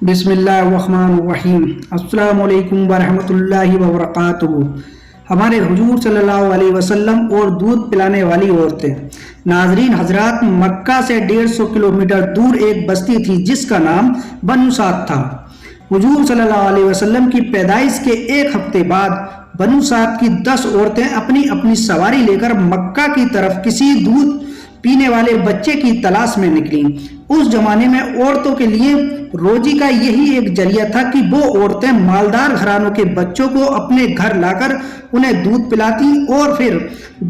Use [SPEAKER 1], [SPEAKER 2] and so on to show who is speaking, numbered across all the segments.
[SPEAKER 1] بسم اللہ الرحمن الرحیم۔ السلام علیکم ورحمۃ اللہ وبرکاتہ۔ ہمارے حضور صلی اللہ علیہ وسلم اور دودھ پلانے والی عورتیں۔ ناظرین حضرات، مکہ سے 150 کلومیٹر دور ایک بستی تھی جس کا نام بنو سعد تھا۔ حضور صلی اللہ علیہ وسلم کی پیدائش کے ایک ہفتے بعد بنو سعد کی 10 عورتیں اپنی اپنی سواری لے کر مکہ کی طرف کسی دودھ پینے والے بچے کی تلاش میں نکلیں۔ اس زمانے میں عورتوں کے لیے روزی کا یہی ایک ذریعہ تھا کہ وہ عورتیں مالدار گھرانوں کے بچوں کو اپنے گھر لا کر انہیں دودھ پلاتی، اور پھر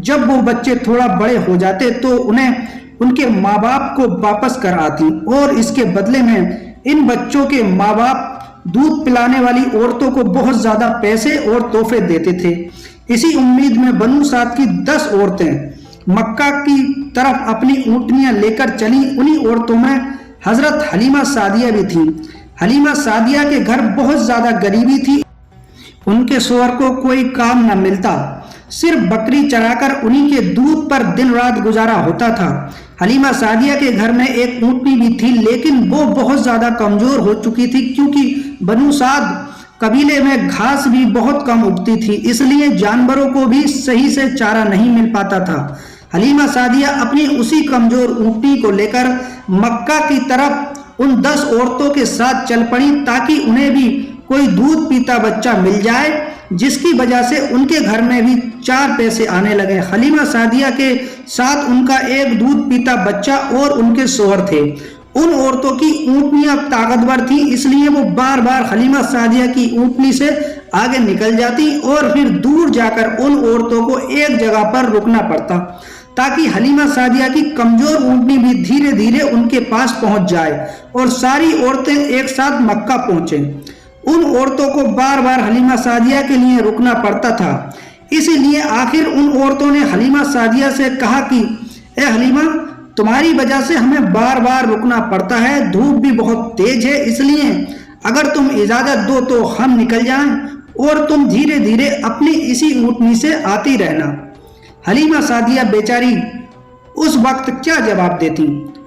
[SPEAKER 1] جب وہ بچے تھوڑا بڑے ہو جاتے تو انہیں ان کے ماں باپ کو واپس کر آتی، اور اس کے بدلے میں ان بچوں کے ماں باپ دودھ پلانے والی عورتوں کو بہت زیادہ پیسے اور تحفے دیتے تھے۔ اسی امید میں بنو سعد کی 10 عورتیں مکہ کی طرف اپنی اونٹنیاں لے کر چلیں۔ انہی عورتوں میں حضرت حلیمہ سعدیہ بھی تھیں۔ حلیمہ سعدیہ کے گھر بہت زیادہ غریبی تھی، ان کے شوہر کو کوئی کام نہ ملتا، صرف بکری چرا کر انہی کے دودھ پر دن رات گزارا ہوتا تھا۔ حلیمہ سعدیہ کے گھر میں ایک اونٹنی بھی تھی، لیکن وہ بہت زیادہ کمزور ہو چکی تھی، کیونکہ بنو سعد قبیلے میں گھاس بھی بہت کم اگتی تھی، اس لیے جانوروں کو بھی صحیح سے چارہ نہیں مل پاتا تھا۔ حلیمہ سعدیہ اپنی اسی کمزور اونٹنی کو لے کر مکہ کی طرف ان 10 عورتوں کے ساتھ چل پڑی تاکہ انہیں بھی کوئی دودھ پیتا بچہ مل جائے، جس کی وجہ سے ان کے گھر میں بھی 4 پیسے آنے لگے۔ حلیمہ سعدیہ کے ساتھ ان کا ایک دودھ پیتا بچہ اور ان کے شوہر تھے۔ ان عورتوں کی اونٹنیاں طاقتور تھیں، اس لیے وہ بار بار حلیمہ سعدیہ کی اونٹنی سے آگے نکل جاتی اور پھر دور جا کر ان عورتوں کو ایک جگہ پر رکنا پڑتا تاکہ حلیمہ سعدیہ کی کمزور اونٹنی بھی دھیرے دھیرے ان کے پاس پہنچ جائے اور ساری عورتیں ایک ساتھ مکہ پہنچیں۔ ان عورتوں کو بار بار حلیمہ سعدیہ کے لیے رکنا پڑتا تھا، اسی لیے آخر ان عورتوں نے حلیمہ سعدیہ سے کہا کہ اے حلیمہ، تمہاری وجہ سے ہمیں بار بار رکنا پڑتا ہے، دھوپ بھی بہت تیز ہے، اس لیے اگر تم اجازت دو تو ہم نکل جائیں اور تم دھیرے دھیرے اپنی اسی اونٹنی سے آتی رہنا۔ حلیمہ سعدیہ بیچاری اس وقت کیا جواب دیتی؟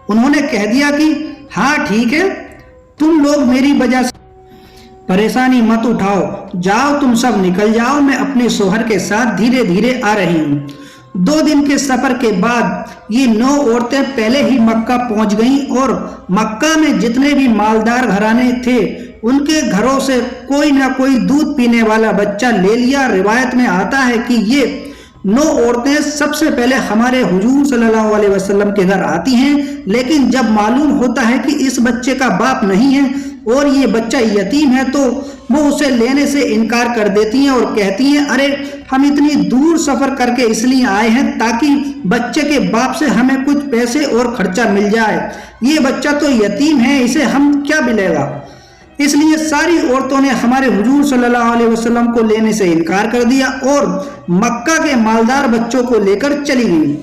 [SPEAKER 1] انہوں نے کہہ دیا کہ ہاں ٹھیک ہے، تم لوگ میری وجہ سے پریشانی مت اٹھاؤ، جاؤ تم سب نکل جاؤ، میں اپنے شوہر کے ساتھ دھیرے دھیرے آ رہی ہوں۔ 2 دن کے سفر کے بعد یہ 9 عورتیں پہلے ہی مکہ پہنچ گئیں، اور مکہ میں جتنے بھی مالدار گھرانے تھے ان کے گھروں سے کوئی نہ کوئی دودھ پینے والا بچہ لے لیا۔ روایت میں آتا ہے کہ یہ 9 عورتیں سب سے پہلے ہمارے حضور صلی اللہ علیہ وسلم کے گھر آتی ہیں، لیکن جب معلوم ہوتا ہے کہ اس بچے کا باپ نہیں ہے اور یہ بچہ یتیم ہے تو وہ اسے لینے سے انکار کر دیتی ہیں اور کہتی ہیں ارے ہم اتنی دور سفر کر کے اس لیے آئے ہیں تاکہ بچے کے باپ سے ہمیں کچھ پیسے اور خرچہ مل جائے، یہ بچہ تو یتیم ہے، اسے ہم کیا ملے گا۔ اس لیے ساری عورتوں نے ہمارے حضور صلی اللہ علیہ وسلم کو لینے سے انکار کر دیا اور مکہ کے مالدار بچوں کو لے کر چلی گئیں۔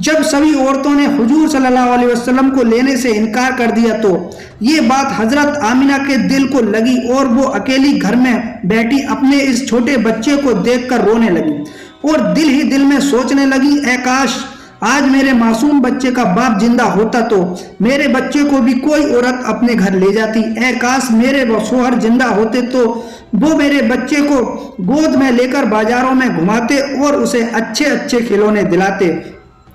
[SPEAKER 1] جب سبھی عورتوں نے حضور صلی اللہ علیہ وسلم کو لینے سے انکار کر دیا تو یہ بات حضرت آمنہ کے دل کو لگی اور وہ اکیلی گھر میں بیٹھی اپنے اس چھوٹے بچے کو دیکھ کر رونے لگی اور دل ہی دل میں سوچنے لگی اے کاش آج میرے معصوم بچے کا باپ زندہ ہوتا تو میرے بچے کو بھی کوئی عورت اپنے گھر لے جاتی، اے کاش میرے شوہر زندہ ہوتے تو وہ میرے بچے کو گود میں لے کر بازاروں میں گھماتے اور اسے اچھے اچھے کھلونے دلاتے۔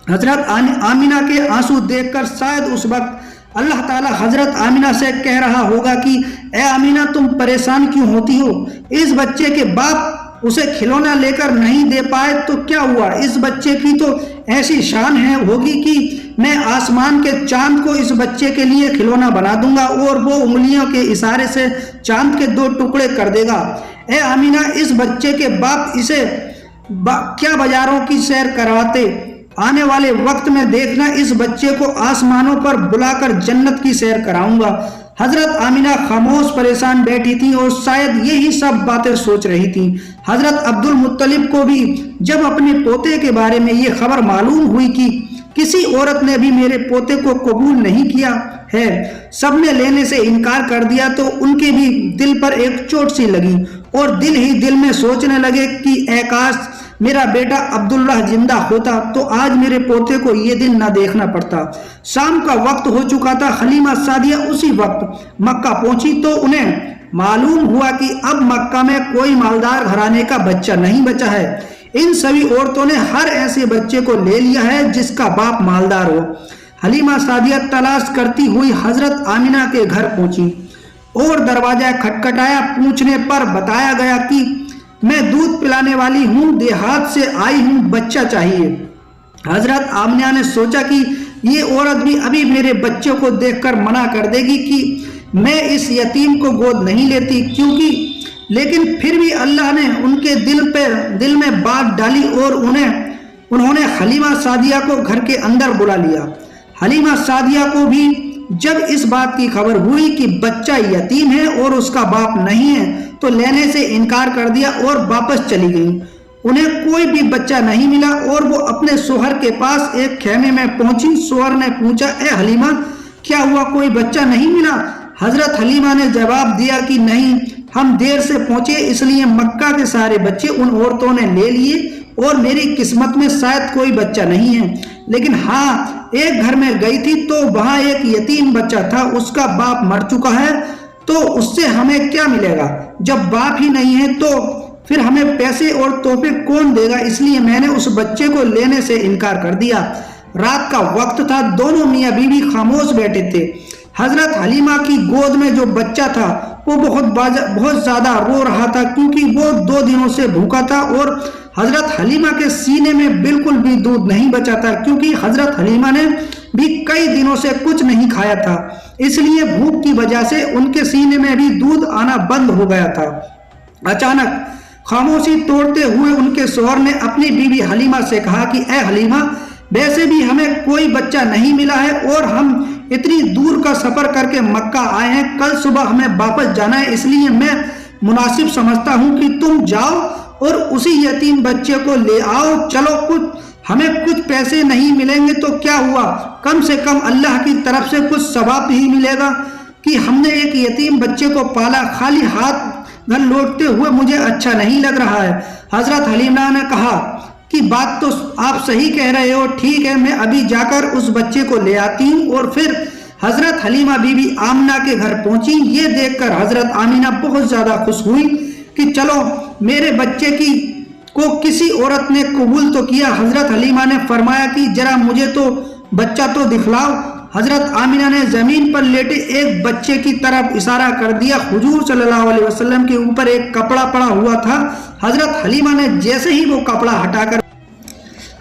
[SPEAKER 1] حضرت آمنہ کے آنسو دیکھ کر شاید اس وقت اللہ تعالی حضرت آمنہ سے کہہ رہا ہوگا کہ اے آمنہ تم پریشان کیوں ہوتی ہو، اس بچے کے باپ اسے کھلونا لے کر نہیں دے پائے تو کیا ہوا، اس بچے کی تو ایسی شان ہے ہوگی کہ میں آسمان کے چاند کو اس بچے کے لیے کھلونا بنا دوں گا اور وہ انگلیوں کے اشارے سے چاند کے 2 ٹکڑے کر دے گا۔ اے آمنہ اس بچے کے باپ اسے کیا بازاروں کی سیر کرواتے، آنے والے وقت میں دیکھنا اس بچے کو آسمانوں پر بلا کر جنت کی سیر کراؤں گا۔ حضرت آمنہ خاموش پریشان بیٹھی تھی اور شاید یہی سب باتیں سوچ رہی تھی۔ حضرت عبد المطلب کو بھی جب اپنے پوتے کے بارے میں یہ خبر معلوم ہوئی کہ کسی عورت نے بھی میرے پوتے کو قبول نہیں کیا ہے، سب نے لینے سے انکار کر دیا، تو ان کے بھی دل پر ایک چوٹ سی لگی اور دل ہی دل میں سوچنے لگے کہ اے کاش میرا بیٹا عبداللہ زندہ ہوتا تو آج میرے پوتے کو یہ دن نہ دیکھنا پڑتا۔ شام کا وقت ہو چکا تھا۔ حلیمہ سعدیہ اسی وقت مکہ پہنچی تو انہیں معلوم ہوا کہ اب مکہ میں کوئی مالدار گھرانے کا بچہ نہیں بچا ہے۔ ان سبھی عورتوں نے ہر ایسے بچے کو لے لیا ہے جس کا باپ مالدار ہو۔ حلیمہ سعدیہ تلاش کرتی ہوئی حضرت آمنہ کے گھر پہنچی اور دروازہ کھٹکھٹایا۔ پوچھنے پر بتایا گیا کہ میں دودھ پلانے والی ہوں، دیہات سے آئی ہوں، بچہ چاہیے۔ حضرت آمنہ نے سوچا کہ یہ عورت بھی ابھی میرے بچے کو دیکھ کر منع کر دے گی کہ میں اس یتیم کو گود نہیں لیتی، لیکن پھر بھی اللہ نے ان کے دل میں بات ڈالی اور انہوں نے حلیمہ سعدیہ کو گھر کے اندر بلا لیا۔ حلیمہ سعدیہ کو بھی جب اس بات کی خبر ہوئی کہ بچہ یتیم ہے اور اس کا باپ نہیں ہے تو لینے سے انکار کر دیا اور واپس چلی گئی۔ انہیں کوئی بھی بچہ نہیں ملا اور وہ اپنے شوہر کے پاس ایک خیمے میں پہنچی۔ شوہر نے پوچھا، اے حلیمہ کیا ہوا، کوئی بچہ نہیں ملا؟ حضرت حلیمہ نے جواب دیا کہ نہیں، ہم دیر سے پہنچے اس لیے مکہ کے سارے بچے ان عورتوں نے لے لیے اور میری قسمت میں شاید کوئی بچہ نہیں ہے، لیکن ہاں ایک گھر میں گئی تھی تو وہاں ایک یتیم بچہ تھا، اس کا باپ مر چکا ہے تو اس سے ہمیں کیا ملے گا؟ جب باپ ہی نہیں ہے تو پھر ہمیں پیسے اور تحفے کون دے گا؟ اس لیے میں نے اس بچے کو لینے سے انکار کر دیا۔ رات کا وقت تھا، دونوں میاں بیوی خاموش بیٹھے تھے۔ حضرت حلیمہ کی گود میں جو بچہ تھا وہ بہت زیادہ رو رہا تھا کیونکہ وہ 2 دنوں سے بھوکا تھا اور حضرت حلیمہ کے سینے میں بالکل بھی دودھ نہیں بچا تھا کیونکہ حضرت حلیمہ نے بھی کئی دنوں سے کچھ نہیں کھایا تھا، اس لیے بھوک کی وجہ سے ان کے سینے میں بھی دودھ آنا بند ہو گیا تھا۔ اچانک خاموشی توڑتے ہوئے ان کے شوہر نے اپنی بیوی حلیمہ سے کہا کہ اے حلیمہ، ویسے بھی ہمیں کوئی بچہ نہیں ملا ہے اور ہم اتنی دور کا سفر کر کے مکہ آئے ہیں، کل صبح ہمیں واپس جانا ہے، اس لیے میں مناسب سمجھتا ہوں کہ تم جاؤ اور اسی یتیم بچے کو لے آؤ۔ چلو، ہمیں کچھ پیسے نہیں ملیں گے تو کیا ہوا، کم سے کم اللہ کی طرف سے کچھ ثواب ہی ملے گا کہ ہم نے ایک یتیم بچے کو پالا۔ خالی ہاتھ گھر لوٹتے ہوئے مجھے اچھا نہیں لگ رہا ہے۔ حضرت حلیمہ نے کہا کہ بات تو آپ صحیح کہہ رہے ہو، ٹھیک ہے، میں ابھی جا کر اس بچے کو لے آتی ہوں۔ اور پھر حضرت حلیمہ بی بی آمنہ کے گھر پہنچی۔ یہ دیکھ کر حضرت آمنہ بہت زیادہ خوش ہوئی کہ چلو میرے بچے کو کسی عورت نے قبول تو کیا۔ حضرت حلیمہ نے فرمایا کہ ذرا مجھے تو بچہ تو دکھلاؤ۔ حضرت آمنہ نے زمین پر لیٹے ایک بچے کی طرف اشارہ کر دیا۔ حضور صلی اللہ علیہ وسلم کے اوپر ایک کپڑا پڑا ہوا تھا۔ حضرت حلیمہ نے جیسے ہی وہ کپڑا ہٹا کر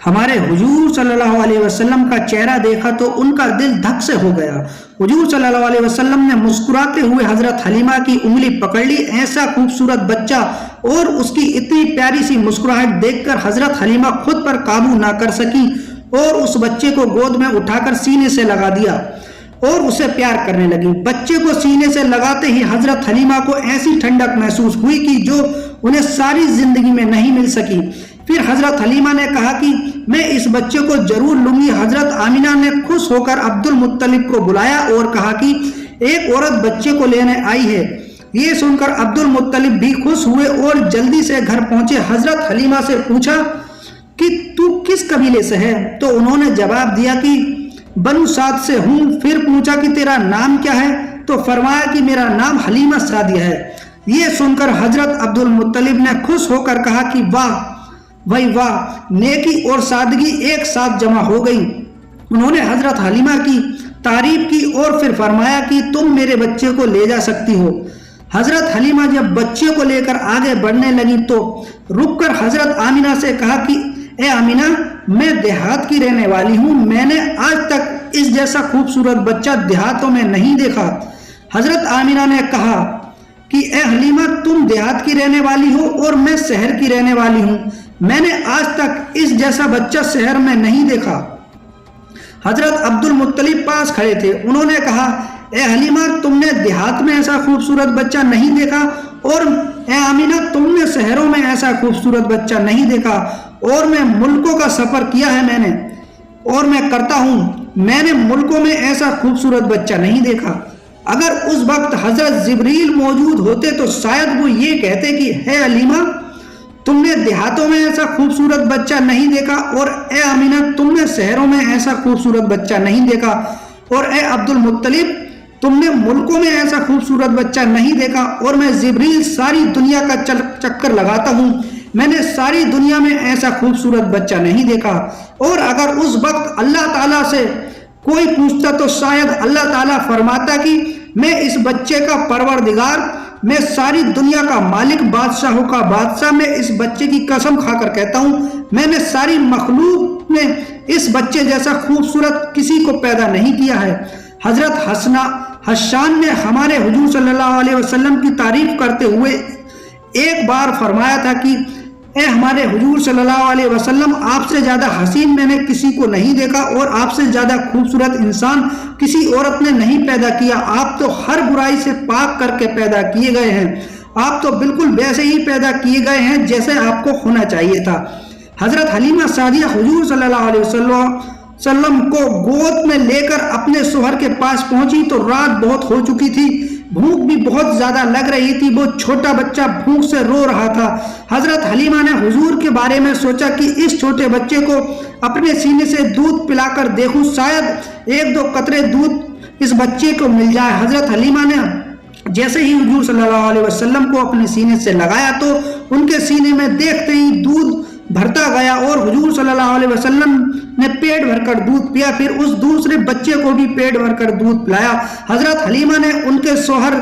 [SPEAKER 1] ہمارے حضور صلی اللہ علیہ وسلم کا چہرہ دیکھا تو ان کا دل دھک سے ہو گیا۔ حضور صلی اللہ علیہ وسلم نے مسکراتے ہوئے حضرت حلیمہ کی انگلی پکڑ لی۔ ایسا خوبصورت بچہ اور اس کی اتنی پیاری سی مسکراہٹ دیکھ کر حضرت حلیمہ خود پر قابو نہ کر سکی اور اس بچے کو گود میں اٹھا کر سینے سے لگا دیا اور اسے پیار کرنے لگی۔ بچے کو سینے سے لگاتے ہی حضرت حلیمہ کو ایسی ٹھنڈک محسوس ہوئی کہ جو انہیں ساری زندگی میں نہیں مل سکی۔ پھر حضرت حلیمہ نے کہا کہ میں اس بچے کو ضرور لوں گی۔ حضرت آمنہ نے خوش ہو کر عبد المطلب کو بلایا اور کہا کہ ایک عورت بچے کو لینے آئی ہے۔ یہ سن کر عبد المطلب بھی خوش ہوئے اور جلدی سے گھر پہنچے۔ حضرت حلیمہ سے پوچھا کہ تو کس قبیلے سے ہے؟ تو انہوں نے جواب دیا کہ بنو سعد سے ہوں۔ پھر پوچھا کہ تیرا نام کیا ہے؟ تو فرمایا کہ میرا نام حلیمہ سعدیہ ہے۔ یہ سن کر حضرت عبد المطلب نے خوش ہو کر کہا کہ واہ بھائی واہ، نیکی اور سادگی ایک ساتھ جمع ہو گئی۔ انہوں نے حضرت حلیمہ کی تعریف کی اور پھر فرمایا کہ تم میرے بچے کو لے جا سکتی ہو۔ حضرت حلیمہ جب بچے کو لے کر آگے بڑھنے لگی تو رک کر حضرت آمنہ سے کہا کہ اے آمنہ، میں دیہات کی رہنے والی ہوں، میں نے آج تک اس جیسا خوبصورت بچہ دیہاتوں میں نہیں دیکھا۔ حضرت آمنہ نے کہا کہ اے حلیمہ، تم دیہات کی رہنے والی ہو اور میں شہر کی رہنے والی ہوں، میں نے آج تک اس جیسا بچہ شہر میں نہیں دیکھا۔ حضرت عبد المطلب پاس کھڑے تھے، انہوں نے کہا اے حلیمہ، تم نے دیہات میں ایسا خوبصورت بچہ نہیں دیکھا اور اے آمنہ، تم نے شہروں میں ایسا خوبصورت بچہ نہیں دیکھا، اور میں ملکوں کا سفر کیا ہے میں نے اور میں کرتا ہوں، میں نے ملکوں میں ایسا خوبصورت بچہ نہیں دیکھا۔ اگر اس وقت حضرت جبریل موجود ہوتے تو شاید وہ یہ کہتے کہ ہے حلیمہ، تم نے دیہاتوں میں ایسا خوبصورت بچہ نہیں دیکھا، اور اے آمینہ تم نے شہروں میں ایسا خوبصورت بچہ نہیں دیکھا، اور اے عبد المطلب تم نے ملکوں میں ایسا خوبصورت بچہ نہیں دیکھا، اور میں جبریل ساری دنیا کا چکر لگاتا ہوں، میں نے ساری دنیا میں ایسا خوبصورت بچہ نہیں دیکھا۔ اور اگر اس وقت اللہ تعالیٰ سے کوئی پوچھتا تو شاید اللہ تعالیٰ فرماتا کہ میں اس بچے کا پروردگار، میں ساری دنیا کا مالک، بادشاہوں کا بادشاہ، میں اس بچے کی قسم کھا کر کہتا ہوں میں نے ساری مخلوق میں اس بچے جیسا خوبصورت کسی کو پیدا نہیں کیا ہے۔ حضرت حسان نے ہمارے حضور صلی اللہ علیہ وسلم کی تعریف کرتے ہوئے ایک بار فرمایا تھا کہ اے ہمارے حضور صلی اللہ علیہ وسلم، آپ سے زیادہ حسین میں نے کسی کو نہیں دیکھا، اور آپ سے زیادہ خوبصورت انسان کسی عورت نے نہیں پیدا کیا۔ آپ تو ہر برائی سے پاک کر کے پیدا کیے گئے ہیں، آپ تو بالکل ویسے ہی پیدا کیے گئے ہیں جیسے آپ کو ہونا چاہیے تھا۔ حضرت حلیمہ سعدیہ حضور صلی اللہ علیہ وسلم کو گود میں لے کر اپنے شوہر کے پاس پہنچی تو رات بہت ہو چکی تھی، بھوک بھی بہت زیادہ لگ رہی تھی، وہ چھوٹا بچہ بھوک سے رو رہا تھا۔ حضرت حلیمہ نے حضور کے بارے میں سوچا کہ اس چھوٹے بچے کو اپنے سینے سے دودھ پلا کر دیکھوں، شاید ایک دو قطرے دودھ اس بچے کو مل جائے۔ حضرت حلیمہ نے جیسے ہی حضور صلی اللہ علیہ وسلم کو اپنے سینے سے لگایا تو ان کے سینے میں دیکھتے ہی دودھ بھرتا گیا، اور حضور صلی اللہ علیہ وسلم نے پیٹ بھر کر دودھ پیا، پھر اس دوسرے بچے کو بھی پیٹ بھر کر دودھ پلایا۔ حضرت حلیمہ نے ان کے شوہر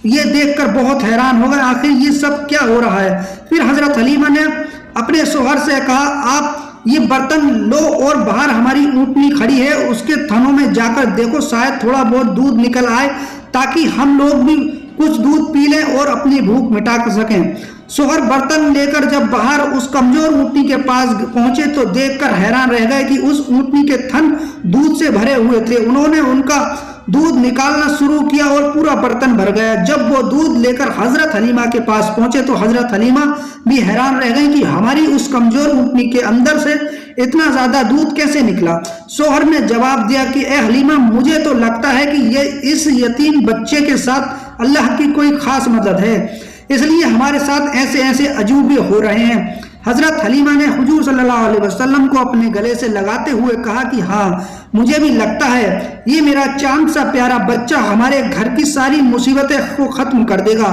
[SPEAKER 1] یہ دیکھ کر بہت حیران ہو گئے، آخر یہ سب کیا ہو رہا ہے۔ پھر حضرت حلیمہ نے اپنے شوہر سے کہا آپ یہ برتن لو اور باہر ہماری اونٹنی کھڑی ہے اس کے تھنوں میں جا کر دیکھو، شاید تھوڑا بہت دودھ نکل آئے تاکہ ہم لوگ بھی کچھ دودھ پی لیں اور اپنی بھوک مٹا سکیں۔ شوہر برتن لے کر جب باہر اس کمزور اونٹنی کے پاس پہنچے تو دیکھ کر حیران رہ گئے کہ اس اونٹنی کے تھن دودھ سے بھرے ہوئے تھے۔ انہوں نے ان کا دودھ نکالنا شروع کیا اور پورا برتن بھر گیا۔ جب وہ دودھ لے کر حضرت حلیمہ کے پاس پہنچے تو حضرت حلیمہ بھی حیران رہ گئی کہ ہماری اس کمزور اونٹنی کے اندر سے اتنا زیادہ دودھ کیسے نکلا۔ شوہر نے جواب دیا کہ اے حلیمہ مجھے تو لگتا ہے کہ یہ اس یتیم بچے کے ساتھ اللہ کی کوئی خاص مدد ہے، اس لیے ہمارے ساتھ ایسے عجوبے ہو رہے ہیں۔ حضرت حلیمہ نے حضور صلی اللہ علیہ وسلم کو اپنے گلے سے لگاتے ہوئے کہا کہ ہاں مجھے بھی لگتا ہے یہ میرا چاند سا پیارا بچہ ہمارے گھر کی ساری مصیبتیں کو ختم کر دے گا۔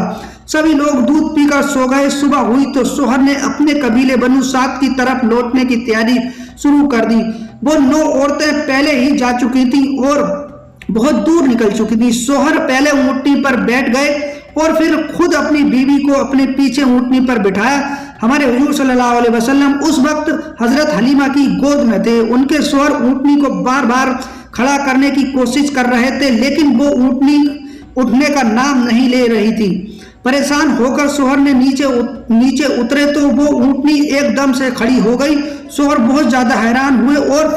[SPEAKER 1] سبھی لوگ دودھ پی کر سو گئے۔ صبح ہوئی تو شوہر نے اپنے قبیلے بنو سعد کی طرف لوٹنے کی تیاری شروع کر دی۔ وہ 9 عورتیں پہلے ہی جا چکی تھیں اور بہت دور نکل چکی تھی۔ شوہر پہلے اونٹنی پر بیٹھ گئے اور پھر خود اپنی بیوی کو اپنے پیچھے اونٹنی پر بٹھایا۔ ہمارے حضور صلی اللہ علیہ وسلم اس وقت حضرت حلیمہ کی گود میں تھے۔ ان کے شوہر اونٹنی کو بار بار کھڑا کرنے کی کوشش کر رہے تھے لیکن وہ اونٹنی اٹھنے کا نام نہیں لے رہی تھی۔ پریشان ہو کر شوہر نے نیچے اترے تو وہ اونٹنی ایک دم سے کھڑی ہو گئی۔ شوہر بہت زیادہ حیران ہوئے اور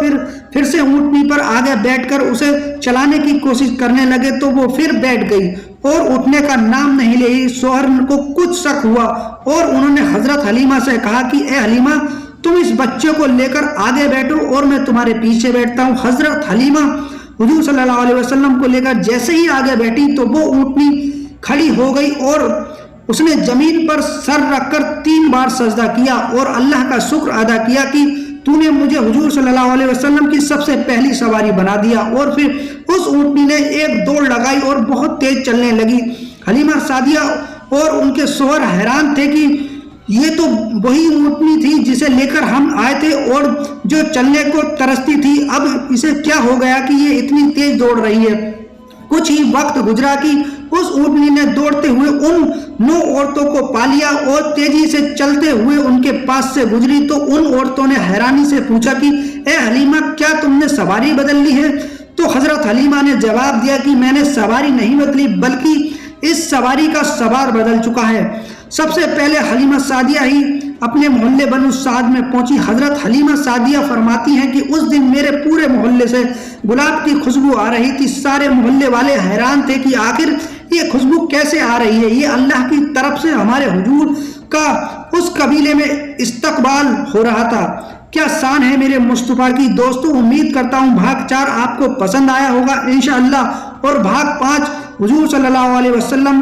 [SPEAKER 1] پھر سے اونٹنی پر آگے بیٹھ کر اسے چلانے کی کوشش کرنے لگے تو وہ پھر بیٹھ گئی اور اٹھنے کا نام نہیں لے رہی۔ شوہر کو کچھ شک ہوا اور انہوں نے حضرت حلیمہ سے کہا کہ اے حلیمہ تم اس بچے کو لے کر آگے بیٹھو اور میں تمہارے پیچھے بیٹھتا ہوں۔ حضرت حلیمہ حضور صلی اللہ علیہ وسلم کو لے کر جیسے ہی آگے بیٹھی تو وہ اونٹنی کھڑی ہو گئی اور اس نے زمین پر سر رکھ کر 3 بار سجدہ کیا اور اللہ کا شکر ادا کیا کہ تو نے مجھے حضور صلی اللہ علیہ وسلم کی سب سے پہلی سواری بنا دیا۔ اور پھر اس اونٹنی نے ایک دوڑ لگائی اور بہت تیز چلنے لگی۔ حلیمہ سعدیہ اور ان کے شوہر حیران تھے کہ یہ تو وہی اونٹنی تھی جسے لے کر ہم آئے تھے اور جو چلنے کو ترستی تھی، اب اسے کیا ہو گیا کہ یہ اتنی تیز دوڑ رہی ہے۔ کچھ ہی وقت گزرا کہ اس اونٹنی نے دوڑتے ہوئے ان 9 عورتوں کو پا لیا اور تیزی سے چلتے ہوئے ان کے پاس سے گزری تو ان عورتوں نے حیرانی سے پوچھا کہ اے حلیمہ کیا تم نے سواری بدل لی ہے؟ تو حضرت حلیمہ نے جواب دیا کہ میں نے سواری نہیں بدلی بلکہ اس سواری کا سوار بدل چکا ہے۔ سب سے پہلے حلیمہ سعدیہ ہی اپنے محلے بنو سعد میں پہنچی۔ حضرت حلیمہ سعدیہ فرماتی ہیں کہ اس دن میرے پورے محلے سے گلاب کی خوشبو آ رہی تھی۔ سارے محلے والے حیران تھے کہ آخر یہ خوشبو کیسے آ رہی ہے۔ یہ اللہ کی طرف سے ہمارے حضور کا اس قبیلے میں استقبال ہو رہا تھا۔ کیا شان ہے میرے مصطفیٰ کی۔ دوستو امید کرتا ہوں بھاگ 4 آپ کو پسند آیا ہوگا انشاءاللہ، اور بھاگ 5 حضور صلی اللہ علیہ وسلم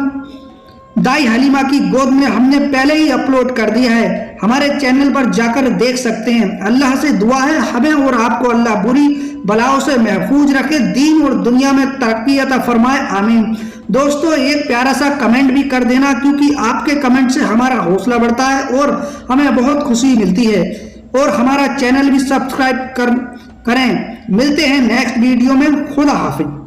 [SPEAKER 1] دائی حلیمہ کی گود میں ہم نے پہلے ہی اپلوڈ کر دیا ہے، ہمارے چینل پر جا کر دیکھ سکتے ہیں۔ اللہ سے دعا ہے ہمیں اور آپ کو اللہ بری بلاؤں سے محفوظ رکھے، دین اور دنیا میں ترقی عطا فرمائے، آمین۔ دوستو ایک پیارا سا کمنٹ بھی کر دینا، کیونکہ آپ کے کمنٹ سے ہمارا حوصلہ بڑھتا ہے اور ہمیں بہت خوشی ملتی ہے، اور ہمارا چینل بھی سبسکرائب کریں۔ ملتے ہیں نیکسٹ ویڈیو میں، خدا حافظ۔